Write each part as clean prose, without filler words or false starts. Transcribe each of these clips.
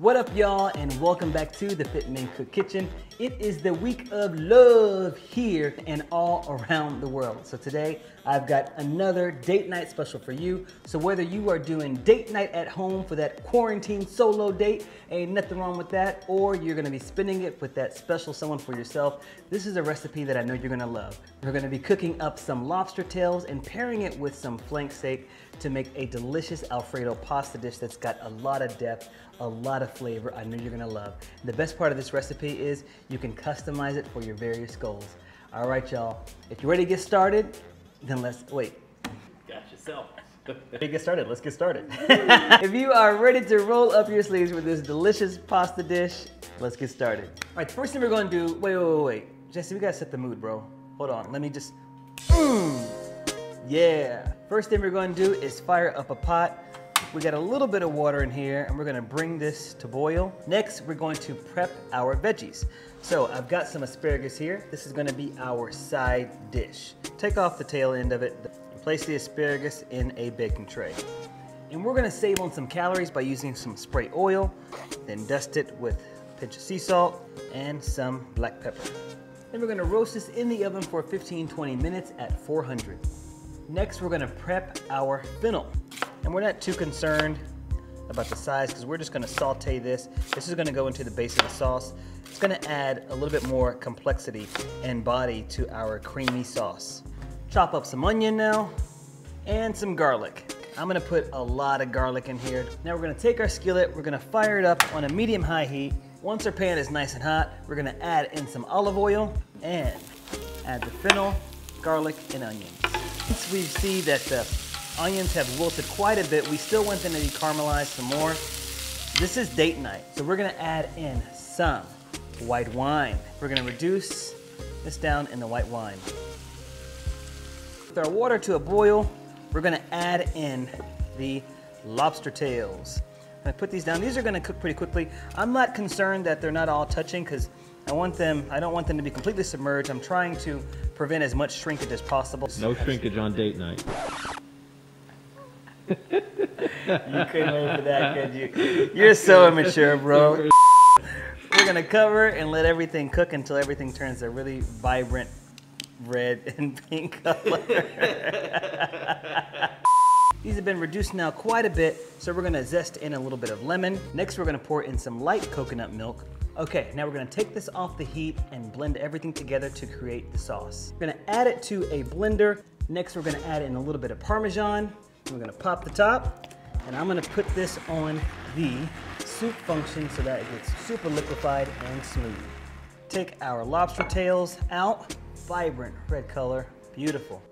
What up, y'all, and welcome back to the FitMenCook Kitchen. It is the week of love here and all around the world. So today, I've got another date night special for you. So whether you are doing date night at home for that quarantine solo date, ain't nothing wrong with that, or you're gonna be spending it with that special someone for yourself, this is a recipe that I know you're gonna love. We're gonna be cooking up some lobster tails and pairing it with some flank steak to make a delicious Alfredo pasta dish that's got a lot of depth, a lot of flavor I know you're gonna love. The best part of this recipe is you can customize it for your various goals. All right, y'all, if you're ready to get started, then let's, wait. Got yourself. Ready to get started, let's get started. If you are ready to roll up your sleeves with this delicious pasta dish, let's get started. All right, the first thing we're gonna do, wait. Jesse, we gotta set the mood, bro. Hold on, let me just, yeah. First thing we're gonna do is fire up a pot. We got a little bit of water in here and we're gonna bring this to boil. Next, we're going to prep our veggies. So I've got some asparagus here. This is gonna be our side dish. Take off the tail end of it and place the asparagus in a baking tray. And we're gonna save on some calories by using some spray oil, then dust it with a pinch of sea salt and some black pepper. Then we're gonna roast this in the oven for 15-20 minutes at 400. Next, we're gonna prep our fennel. And we're not too concerned about the size because we're just gonna saute this. This is gonna go into the base of the sauce. It's gonna add a little bit more complexity and body to our creamy sauce. Chop up some onion now and some garlic. I'm gonna put a lot of garlic in here. Now we're gonna take our skillet, we're gonna fire it up on a medium-high heat. Once our pan is nice and hot, we're gonna add in some olive oil and add the fennel, garlic, and onions. Once we see that the onions have wilted quite a bit, we still want them to be caramelized some more. This is date night, so we're gonna add in some white wine. We're gonna reduce this down in the white wine. With our water to a boil, we're gonna add in the lobster tails. I'm gonna put these down. These are gonna cook pretty quickly. I'm not concerned that they're not all touching because I don't want them to be completely submerged. I'm trying to prevent as much shrinkage as possible. No shrinkage on date night. You couldn't wait for that, could you? You're so immature, bro. We're gonna cover and let everything cook until everything turns a really vibrant red and pink color. These have been reduced now quite a bit, so we're gonna zest in a little bit of lemon. Next, we're gonna pour in some light coconut milk. Okay, now we're gonna take this off the heat and blend everything together to create the sauce. We're gonna add it to a blender. Next, we're gonna add in a little bit of Parmesan. We're gonna pop the top, and I'm gonna put this on the soup function so that it gets super liquefied and smooth. Take our lobster tails out, vibrant red color, beautiful.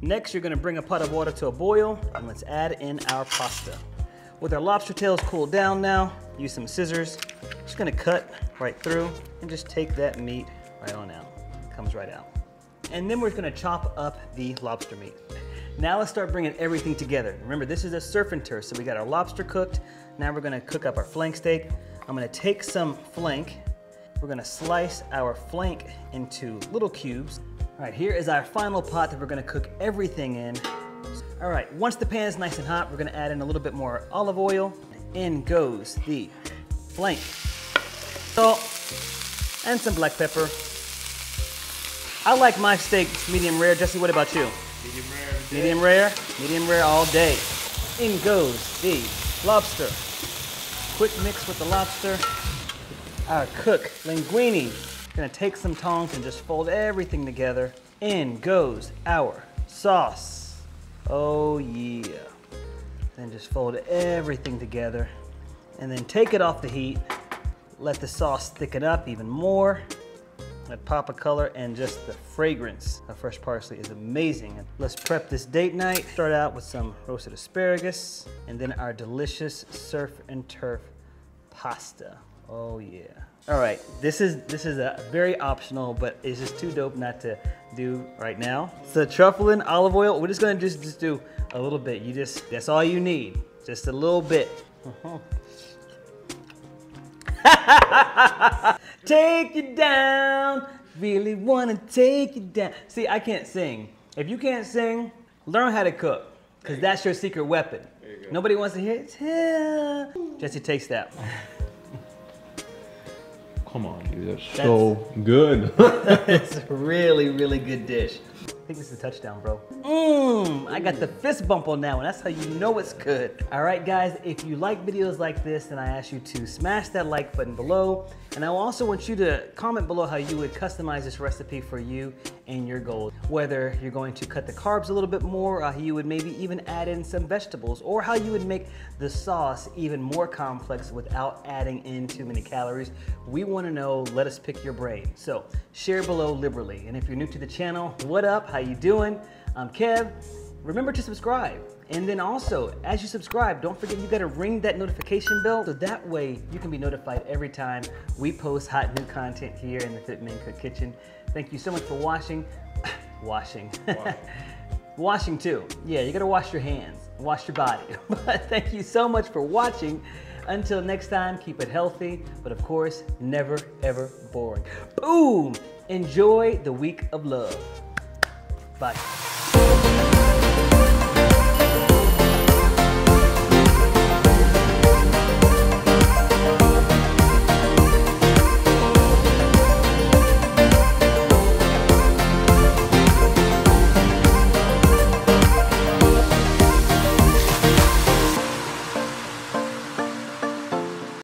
Next, you're gonna bring a pot of water to a boil, and let's add in our pasta. With our lobster tails cooled down now, use some scissors. Just gonna cut right through and just take that meat right on out. Comes right out. And then we're gonna chop up the lobster meat. Now let's start bringing everything together. Remember, this is a surf and turf, so we got our lobster cooked. Now we're gonna cook up our flank steak. I'm gonna take some flank. We're gonna slice our flank into little cubes. All right, here is our final pot that we're gonna cook everything in. All right, once the pan is nice and hot, we're gonna add in a little bit more olive oil. In goes the flank, salt, and some black pepper. I like my steaks medium rare. Jesse, what about you? Medium rare. Medium rare? Medium rare all day. In goes the lobster. Quick mix with the lobster. Our cooked linguine. Gonna take some tongs and just fold everything together. In goes our sauce. Oh yeah. Then just fold everything together. And then take it off the heat. Let the sauce thicken up even more. That pop of color and just the fragrance of fresh parsley is amazing. Let's prep this date night. Start out with some roasted asparagus and then our delicious surf and turf pasta. Oh yeah. All right, this is a very optional, but it's just too dope not to do right now. So truffle and olive oil, we're just gonna just do a little bit. That's all you need, just a little bit. Take you down, really wanna take you down. See, I can't sing. If you can't sing, learn how to cook, because that's your secret weapon. Nobody wants to hear it. Jesse takes that. come on, dude. That's so good. It's a really, really good dish. I think this is a touchdown, bro. I got the fist bump on that one. That's how you know it's good. All right, guys, if you like videos like this, then I ask you to smash that like button below. And I also want you to comment below how you would customize this recipe for you and your goals. Whether you're going to cut the carbs a little bit more, or how you would maybe even add in some vegetables, or how you would make the sauce even more complex without adding in too many calories. We want to know, let us pick your brain. So share below liberally. And if you're new to the channel, what up? How you doing? I'm Kev. Remember to subscribe. And then also, as you subscribe, don't forget you gotta ring that notification bell so that way you can be notified every time we post hot new content here in the FitMenCook kitchen. Thank you so much for watching. Washing too. Yeah, you gotta wash your hands, wash your body. But thank you so much for watching. Until next time, keep it healthy, but of course, never ever boring. Boom! Enjoy the week of love. Bye.